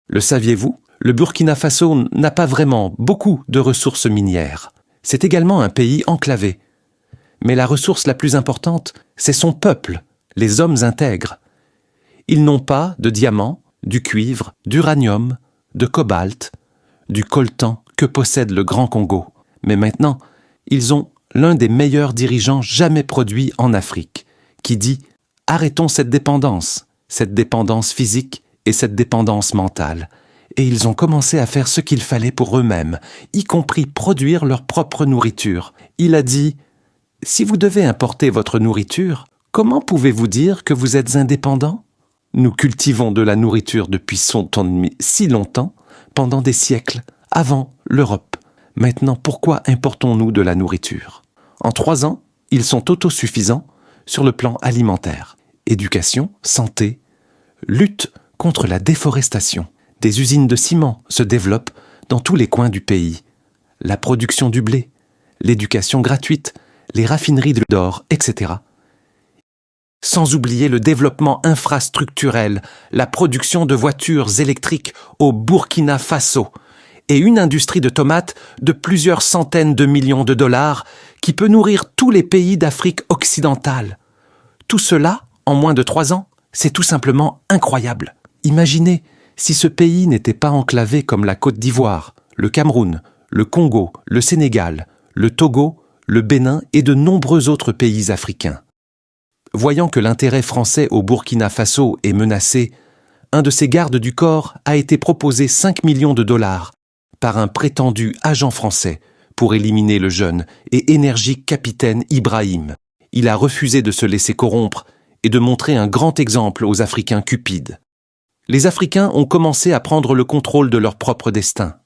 Le saviez-vous? Le Burkina Faso n'a pas vraiment beaucoup de ressources minières. C'est également un pays enclavé. Mais la ressource la plus importante, c'est son peuple, les hommes intègres. Ils n'ont pas de diamants, du cuivre, d'uranium, de cobalt, du coltan que possède le Grand Congo. Mais maintenant, ils ont l'un des meilleurs dirigeants jamais produits en Afrique, qui dit « Arrêtons cette dépendance physique et cette dépendance mentale ». Et ils ont commencé à faire ce qu'il fallait pour eux-mêmes, y compris produire leur propre nourriture. Il a dit « Si vous devez importer votre nourriture, comment pouvez-vous dire que vous êtes indépendant? Nous cultivons de la nourriture depuis si longtemps, pendant des siècles, avant l'Europe. Maintenant, pourquoi importons-nous de la nourriture? En 3 ans, ils sont autosuffisants sur le plan alimentaire. Éducation, santé, lutte contre la déforestation. Des usines de ciment se développent dans tous les coins du pays. La production du blé, l'éducation gratuite, les raffineries d'or, etc. Sans oublier le développement infrastructurel, la production de voitures électriques au Burkina Faso et une industrie de tomates de plusieurs centaines de millions de dollars qui peut nourrir tous les pays d'Afrique occidentale. Tout cela, en moins de 3 ans, c'est tout simplement incroyable. Imaginez si ce pays n'était pas enclavé comme la Côte d'Ivoire, le Cameroun, le Congo, le Sénégal, le Togo, le Bénin et de nombreux autres pays africains. Voyant que l'intérêt français au Burkina Faso est menacé, un de ses gardes du corps a été proposé 5 millions de dollars par un prétendu agent français pour éliminer le jeune et énergique capitaine Ibrahim. Il a refusé de se laisser corrompre et de montrer un grand exemple aux Africains cupides. Les Africains ont commencé à prendre le contrôle de leur propre destin.